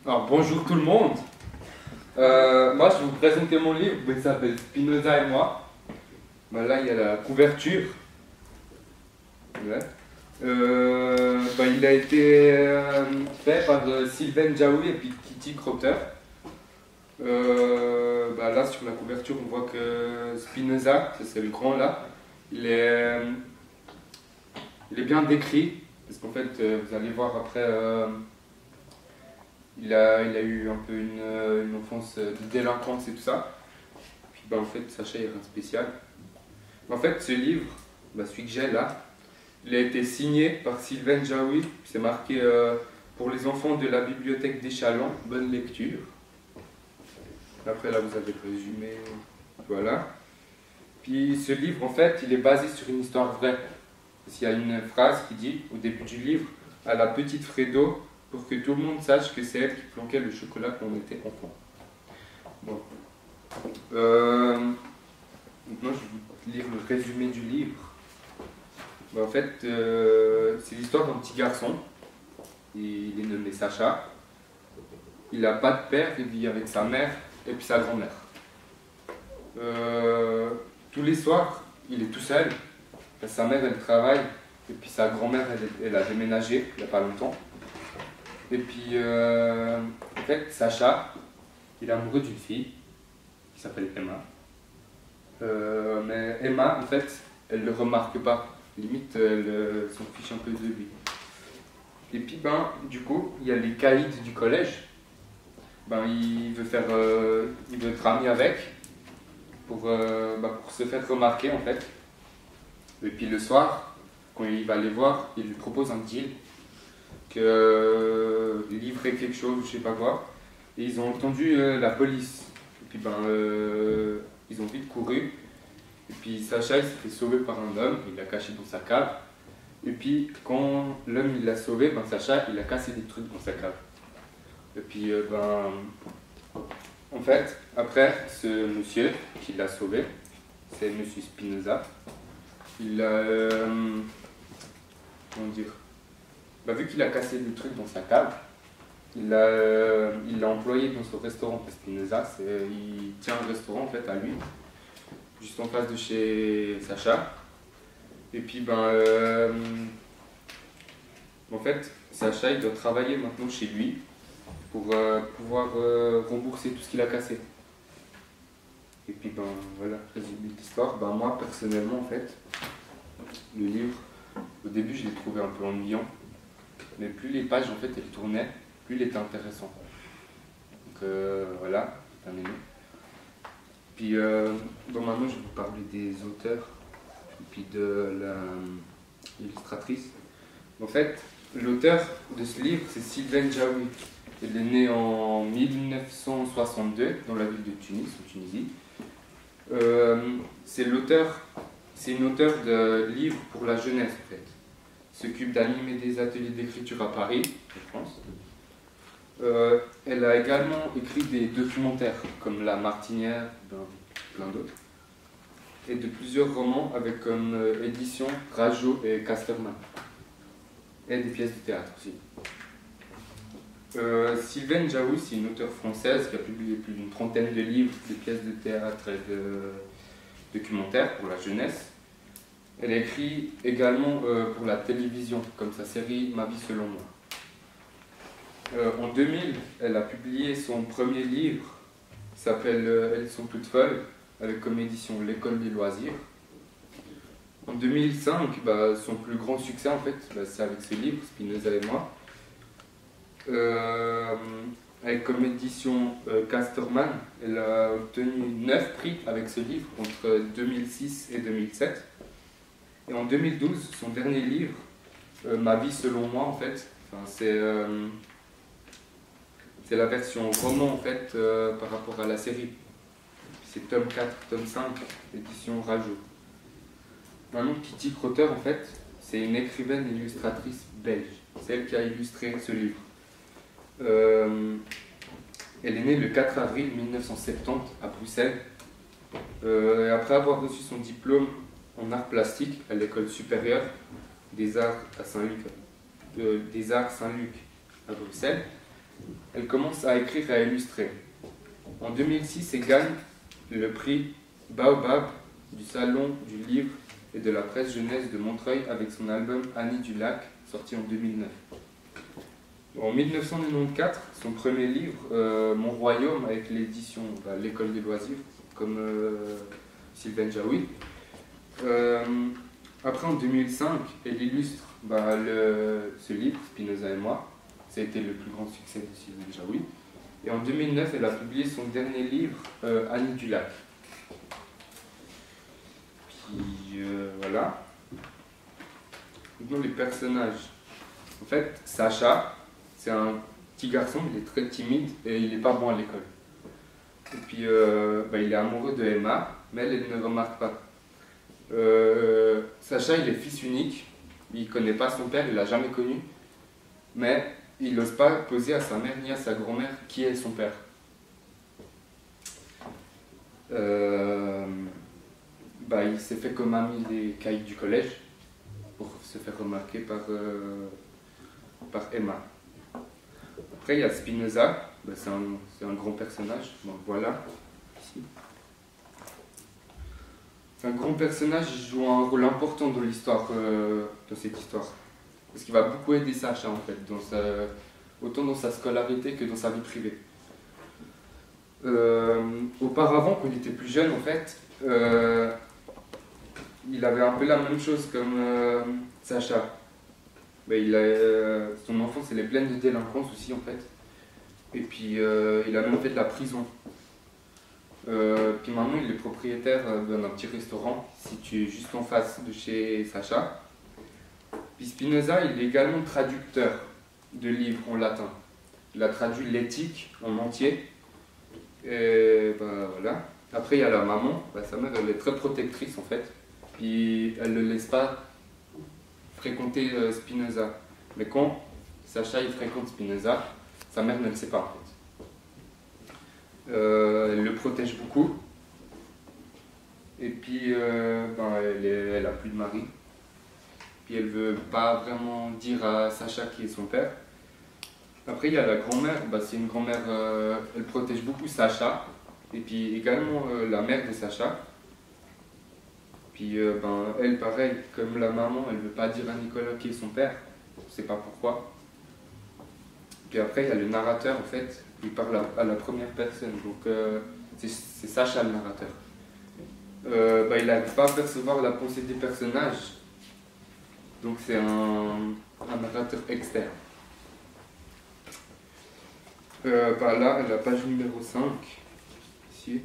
Alors, bonjour tout le monde. Moi, je vais vous présenter mon livre, il s'appelle Spinoza et moi. Là, il y a la couverture. Ouais. Il a été fait par Sylvain Jaoui et puis Kitty Crotter. Là, sur la couverture, on voit que Spinoza, c'est le grand là, il est bien décrit. Parce qu'en fait, vous allez voir après, il a eu un peu une enfance de délinquance et tout ça. Puis en fait, Sacha, il y a rien de spécial. En fait, ce livre, celui que j'ai là, il a été signé par Sylvain Jaoui. C'est marqué pour les enfants de la bibliothèque d'Échallens, bonne lecture. Après, là, vous avez le résumé. Voilà. Puis ce livre, en fait, il est basé sur une histoire vraie. Il y a une phrase qui dit, au début du livre, à la petite Fredo, pour que tout le monde sache que c'est elle qui planquait le chocolat quand on était enfant. Bon. Maintenant, je vais vous lire le résumé du livre. En fait, c'est l'histoire d'un petit garçon. Il est nommé Sacha. Il n'a pas de père, il vit avec sa mère et puis sa grand-mère. Tous les soirs, il est tout seul. Sa mère, elle travaille, et puis sa grand-mère, elle a déménagé il n'y a pas longtemps. Et puis, en fait, Sacha, il est amoureux d'une fille qui s'appelle Emma. Mais Emma, en fait, elle ne le remarque pas. Limite, elle s'en fiche un peu de lui. Et puis, du coup, il y a les caïds du collège. Il veut être ami avec pour se faire remarquer, en fait. Et puis le soir, quand il va les voir, il lui propose un deal, que livrer quelque chose, je sais pas quoi. Et ils ont entendu la police. Et puis ils ont vite couru. Et puis Sacha, il s'est fait sauver par un homme, il l'a caché dans sa cave. Et puis quand l'homme il l'a sauvé, Sacha, il a cassé des trucs dans sa cave. Et puis en fait, après, ce monsieur qui l'a sauvé, c'est monsieur Spinoza. Il a, comment dire, vu qu'il a cassé des trucs dans sa cave, il l'a employé dans son restaurant. Parce que Spinoza, il tient un restaurant en fait à lui, juste en face de chez Sacha. Et puis en fait, Sacha il doit travailler maintenant chez lui pour pouvoir rembourser tout ce qu'il a cassé. Et puis voilà, résumé de l'histoire. Moi personnellement en fait, le livre, au début je l'ai trouvé un peu ennuyant, mais plus les pages en fait elles tournaient, plus il était intéressant. Donc voilà, terminé. Puis maintenant je vais vous parler des auteurs et puis de l'illustratrice. En fait, l'auteur de ce livre c'est Sylvain Jaoui. Il est né en 1962 dans la ville de Tunis, en Tunisie. C'est une auteure de livres pour la jeunesse en fait. Elle s'occupe d'animer des ateliers d'écriture à Paris, en France. Elle a également écrit des documentaires comme La Martinière, plein d'autres. Et de plusieurs romans avec comme édition Rajo et Casterman. Et des pièces de théâtre aussi. Sylvain Jaoui, c'est une auteure française qui a publié plus d'une trentaine de livres, de pièces de théâtre et de documentaires pour la jeunesse. Elle a écrit également pour la télévision, comme sa série Ma vie selon moi. En 2000, elle a publié son premier livre, qui s'appelle Elles sont toutes folles, avec comme édition L'école des loisirs. En 2005, son plus grand succès en fait, c'est avec ce livre, Spinoza et moi. Avec comme édition Casterman, elle a obtenu 9 prix avec ce livre entre 2006 et 2007. Et en 2012, son dernier livre, Ma vie selon moi en fait, c'est la version roman en fait par rapport à la série. C'est tome 4, tome 5, édition Rajo. Maintenant, Kitty Crotter en fait, c'est une écrivaine et illustratrice belge. C'est elle qui a illustré ce livre. Elle est née le 4 avril 1970 à Bruxelles. Après avoir reçu son diplôme en art plastique à l'école supérieure des arts à Saint-Luc à Bruxelles, elle commence à écrire et à illustrer. En 2006, elle gagne le prix Baobab du Salon du Livre et de la Presse Jeunesse de Montreuil avec son album Annie du Lac, sorti en 2009. En 1994, son premier livre, Mon Royaume, avec l'édition L'École des Loisirs, comme Sylvain Jaoui. Après, en 2005, elle illustre ce livre, Spinoza et moi. Ça a été le plus grand succès de Sylvain Jaoui. Et en 2009, elle a publié son dernier livre, Annie du Lac. Puis voilà. Maintenant, les personnages. En fait, Sacha, c'est un petit garçon, il est très timide et il n'est pas bon à l'école. Et puis, il est amoureux de Emma, mais elle ne remarque pas. Sacha, il est fils unique, il ne connaît pas son père, il ne l'a jamais connu, mais il n'ose pas poser à sa mère ni à sa grand-mère qui est son père. Il s'est fait comme ami des cahiers du collège pour se faire remarquer par Emma. Après, il y a Spinoza, c'est un grand personnage, donc voilà, ici. C'est un grand personnage, il joue un rôle important dans l'histoire, dans cette histoire. Parce qu'il va beaucoup aider Sacha, en fait, autant dans sa scolarité que dans sa vie privée. Auparavant, quand il était plus jeune, en fait, il avait un peu la même chose comme Sacha. Son enfance, elle est pleine de délinquance aussi, en fait. Et puis, il a même fait de la prison. Puis maintenant, il est propriétaire d'un petit restaurant situé juste en face de chez Sacha. Puis Spinoza, il est également traducteur de livres en latin. Il a traduit l'Éthique en entier. Et voilà. Après, il y a la maman. Sa mère, elle est très protectrice, en fait. Puis, elle ne le laisse pas fréquenter Spinoza. Mais quand Sacha, il fréquente Spinoza, sa mère ne le sait pas, en fait. Elle le protège beaucoup. Et puis, elle a plus de mari. Puis elle veut pas vraiment dire à Sacha qui est son père. Après, il y a la grand-mère. C'est une grand-mère, elle protège beaucoup Sacha. Et puis également la mère de Sacha. Puis elle, pareil, comme la maman, elle veut pas dire à Nicolas qui est son père. On sait pas pourquoi. Puis après, il y a le narrateur, en fait. Il parle à la première personne. Donc, c'est Sacha le narrateur. Il n'arrive pas à percevoir la pensée des personnages. Donc, c'est un narrateur externe. Là, la page numéro 5, ici,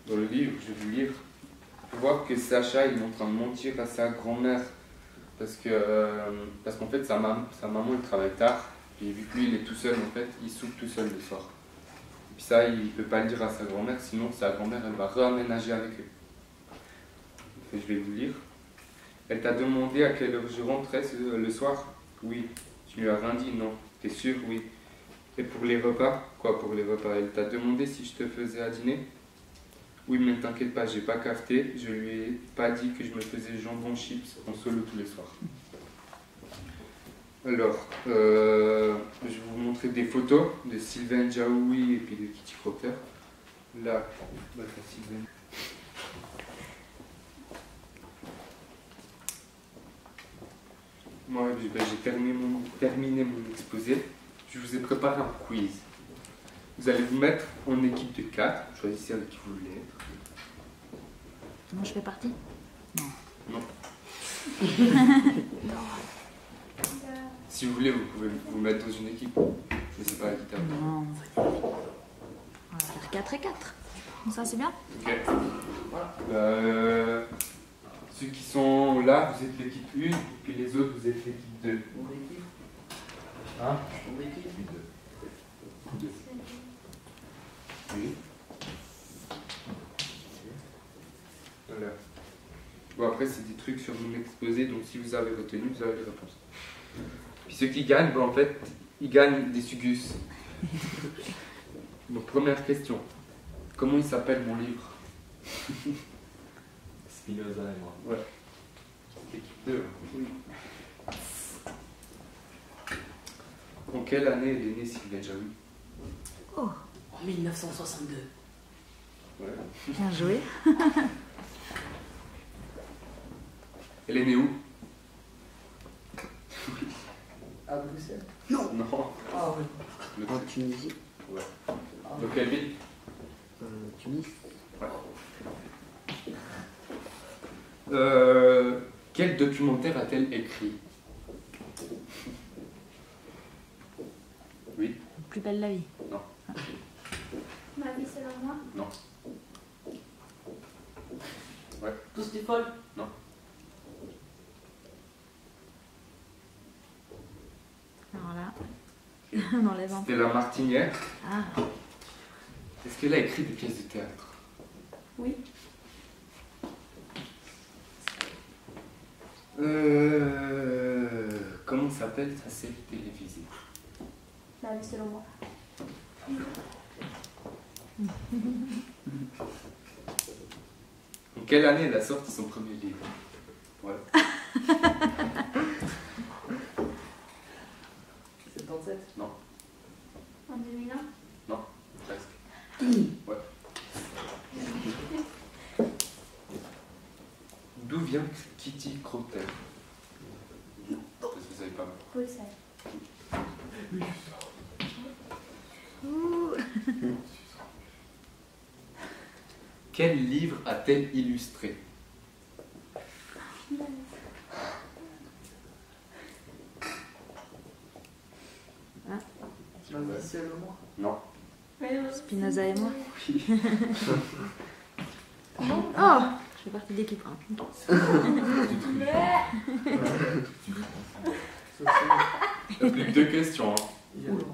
dans le livre, je vais vous lire. Vous pouvez voir que Sacha, il est en train de mentir à sa grand-mère. Parce qu'en fait, sa maman, elle travaille tard. Et vu que lui, il est tout seul, en fait, il soupe tout seul le soir. Et puis ça, il ne peut pas le dire à sa grand-mère, sinon sa grand-mère, elle va réaménager avec eux. Donc, je vais vous lire. Elle t'a demandé à quelle heure je rentrais le soir? Oui. Tu lui as rien dit? Non. T'es sûr? Oui. Et pour les repas? Quoi pour les repas? Elle t'a demandé si je te faisais à dîner? Oui, mais ne t'inquiète pas, j'ai pas cafeté. Je lui ai pas dit que je me faisais jambon chips en solo tous les soirs. Alors, je vais vous montrer des photos de Sylvain Jaoui et puis de Kitty Crocker. Là, Sylvain. Moi, j'ai terminé mon exposé. Je vous ai préparé un quiz. Vous allez vous mettre en équipe de 4. Choisissez avec qui vous voulez être. Moi, je fais partie? Non. Si vous voulez, vous pouvez vous mettre dans une équipe. Je ne sais pas, la guitare. Non. On va faire 4 et 4. Ça, c'est bien? Ok. Voilà. Ceux qui sont là, vous êtes l'équipe 1, puis les autres, vous êtes l'équipe 2. Mon équipe. Hein? Mon équipe. 2. Oui. Voilà. Bon, après, c'est des trucs sur mon exposé, donc si vous avez retenu, vous avez les réponses. Puis ceux qui gagnent, en fait, ils gagnent des sugus. Donc, première question. Comment il s'appelle mon livre? Spinoza et moi. Ouais. L'équipe 2. Oui. En quelle année elle est née Sylvia Jaoui? Oh, En 1962. Ouais. bien joué. Elle est née où? À Bruxelles. Non. Ah oui. Le En Tunisie. Ouais. Donc quelle ville? Tunis. Quel documentaire a-t-elle écrit? Oui? Plus belle la vie. Non. Ma vie selon moi. Non. Ouais. Tous des folles. Non. Alors là, on enlève un peu. C'était La Martinière. Ah, Est-ce qu'elle a écrit des pièces de théâtre? Oui. Comment s'appelle sa série télévisée? Ma vie selon moi. En quelle année elle a sorti son premier livre? Voilà. 77. Non, En 2001. non, presque. Ouais. D'où vient Kitty Crotter? Parce que vous savez pas. Bruxelles. ouh. Quel livre a-t-elle illustré? Ma vie selon moi. Non. Spinoza et moi. Comment? Oh, je fais partie de l'équipe. Hein. Il n'y a plus que 2 questions. Hein. Oula.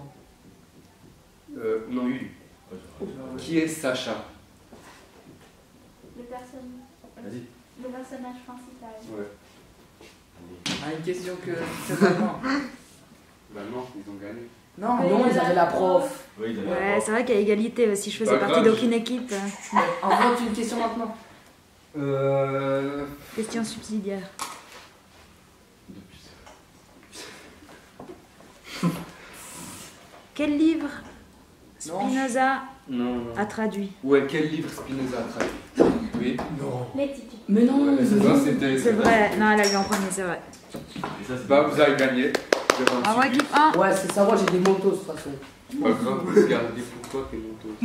Non, une. Qui est Sacha? Le personnage principal. Ouais. Ah, une question que c'est vraiment. Bah non, ils ont gagné. Non, Oui, non, ils la avaient la prof. prof. Oui, d'ailleurs. Ouais, c'est vrai qu'il y a égalité aussi. Je faisais Pas partie grave. d'aucune équipe. Invente une question maintenant. Question subsidiaire. Quel livre Spinoza Non, non. a traduit? Ouais, quel livre Spinoza a traduit? Oui. Non. L'éthique. Mais non, Ouais, c'est ça, c'était. C'est vrai. Non, elle a eu en premier, c'est vrai. Et ça, c'est Bah, vous avez gagné. Vous avez un Ah ouais, suivi. équipe 1. Ouais, c'est ça, moi j'ai des motos de toute façon. Pas grave, vous gardez pour toi tes motos.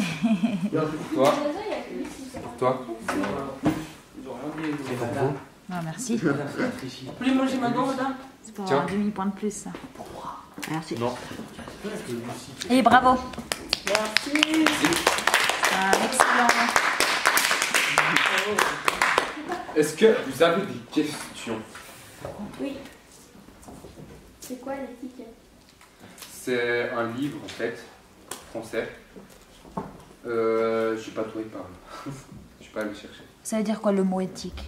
Toi? Spinoza, il y a que lui qui sait pas. Toi? Ils ont rien dit. C'est pas Non, merci. Plus manger maintenant, madame. C'est pour Tiens. avoir un demi-point de plus, ça. Merci. Non. Et bravo. Merci. Ah, excellent. Est-ce que vous avez des questions? Oui. C'est quoi l'éthique? C'est un livre en fait, français. Je sais pas toi, il parle. Je suis pas allé chercher. Ça veut dire quoi le mot éthique?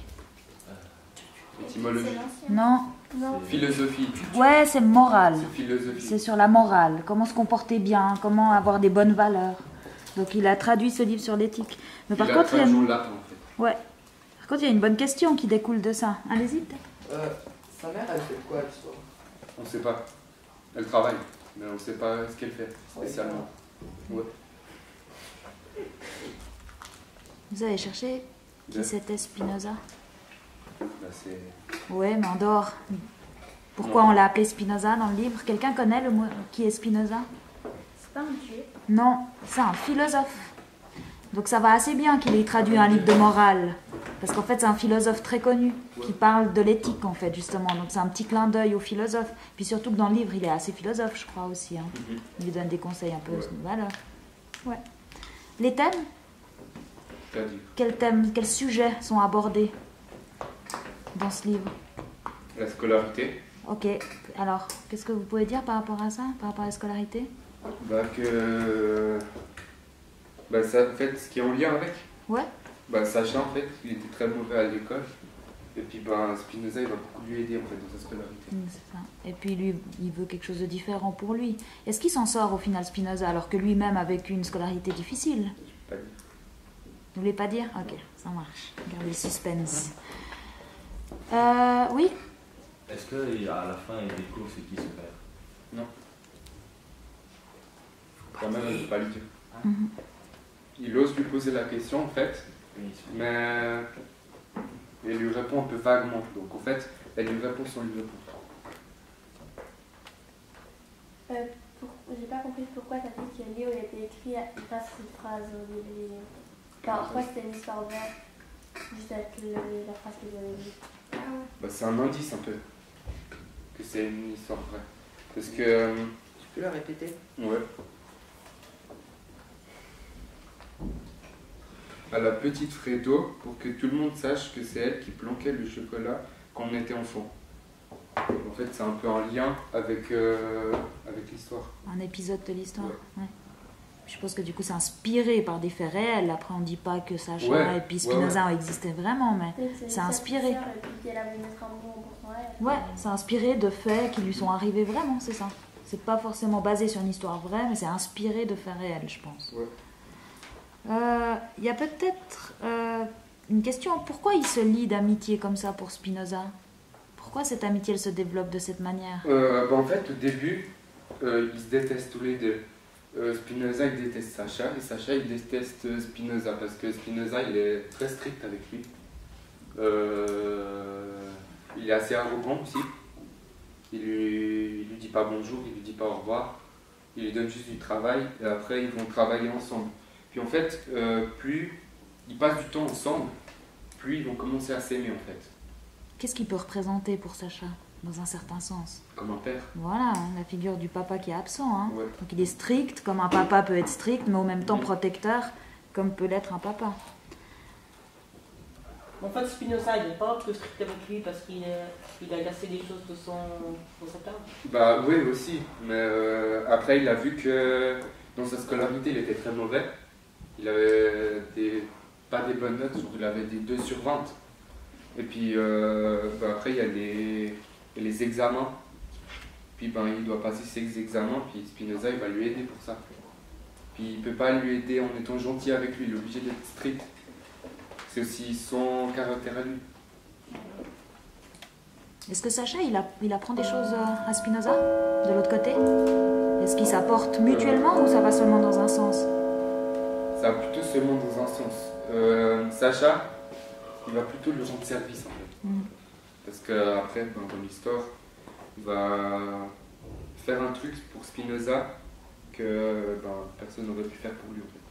Étymologie. C'est l'ancien. Non. Non. Philosophie. Ouais, c'est moral. C'est philosophie. C'est sur la morale. Comment se comporter bien, comment avoir des bonnes valeurs. Donc il a traduit ce livre sur l'éthique. Mais par Il a contre, il y a traduit une... en latin en fait. Ouais. Par contre, il y a une bonne question qui découle de ça. Allez-y. peut-être. Sa mère, elle fait quoi, l'histoire? On sait pas. Elle travaille, mais on sait pas ce qu'elle fait spécialement. Ouais. Vous avez cherché qui Bien. c'était Spinoza? Bah, c'est. Ouais, mais en dehors. Pourquoi Non. on l'a appelé Spinoza dans le livre? Quelqu'un connaît le mot qui est Spinoza? C'est pas un dieu. Non, c'est un philosophe. Donc ça va assez bien qu'il ait traduit un livre de morale. Parce qu'en fait, c'est un philosophe très connu qui parle de l'éthique, en fait, justement. Donc c'est un petit clin d'œil au philosophe. Puis surtout que dans le livre, il est assez philosophe, je crois aussi. Hein. Il lui donne des conseils un peu. Ouais. Voilà. Ouais. Les thèmes? C'est-à-dire Quels thèmes, quels sujets sont abordés dans ce livre? la scolarité. Ok. Alors, qu'est-ce que vous pouvez dire par rapport à ça, par rapport à la scolarité? Bah que. Bah ça, en fait, ce qui est en lien avec. Ouais. Bah Sacha en fait, il était très mauvais à l'école. Et puis bah Spinoza il va beaucoup lui aider en fait dans sa scolarité. C'est ça. Et puis lui, il veut quelque chose de différent pour lui. Est-ce qu'il s'en sort au final, Spinoza, alors que lui-même a vécu une scolarité difficile? Pas dit. Vous voulez pas dire? Ok, ça marche. Gardez le suspense. Oui. Est-ce qu'à la fin, il découvre ce qui se perd? Sa mère, elle ne peut pas lui dire. Mhm. Il ose lui poser la question en fait, mais elle lui répond un peu vaguement. Donc en fait, elle lui répond sans lui répondre. J'ai pas compris pourquoi t'as dit que Léo il a été écrit grâce à cette phrase au début. Enfin, pourquoi c'était une histoire vraie, juste avec la phrase que j'avais vue. Bah, c'est un indice un peu que c'est une histoire vraie. Parce que. Tu peux la répéter? Ouais. À la petite Fredo, pour que tout le monde sache que c'est elle qui planquait le chocolat quand on était enfant. En fait, c'est un peu un lien avec l'histoire. Un épisode de l'histoire. Ouais. Ouais. Je suppose que du coup c'est inspiré par des faits réels. Après on dit pas que Sacha Ouais, et puis Spinoza ouais, ouais. existaient vraiment, mais c'est inspiré. Et puis qu'elle a voulu mettre un mot pour son rêve. Ouais, c'est inspiré de faits qui lui sont arrivés vraiment, c'est ça. C'est pas forcément basé sur une histoire vraie, mais c'est inspiré de faits réels, je pense. Ouais. Il y a peut-être une question. Pourquoi il se lie d'amitié comme ça pour Spinoza? Pourquoi cette amitié elle se développe de cette manière? En fait, au début, ils se détestent tous les deux. Spinoza il déteste Sacha et Sacha il déteste Spinoza parce que Spinoza il est très strict avec lui. Il est assez arrogant aussi. Il lui dit pas bonjour, il lui dit pas au revoir. Il lui donne juste du travail et après ils vont travailler ensemble. Puis en fait, plus ils passent du temps ensemble, plus ils vont commencer à s'aimer en fait. Qu'est-ce qu'il peut représenter pour Sacha, dans un certain sens? Comme un père. Voilà, hein, la figure du papa qui est absent. Hein. Ouais. Donc il est strict, comme un papa peut être strict, mais en même temps protecteur, comme peut l'être un papa. En fait, Spinoza, il n'est pas que strict avec lui parce qu'il a laissé des choses de sa part. Bah oui aussi, mais après il a vu que dans sa scolarité il était très mauvais. Il avait pas des bonnes notes, genre il avait des 2 sur 20. Et puis après il y a les examens. Puis il doit passer ses examens, puis Spinoza il va lui aider pour ça. Puis il peut pas lui aider en étant gentil avec lui, il est obligé d'être strict. C'est aussi son caractère à lui. Est-ce que Sacha, il apprend des choses à Spinoza, de l'autre côté? Est-ce qu'ils s'apportent mutuellement ou ça va seulement dans un sens? Ça va plutôt seulement dans un sens. Sacha, il va plutôt lui rendre service en fait. Parce qu'après, dans l'histoire, il va faire un truc pour Spinoza que personne n'aurait pu faire pour lui en fait.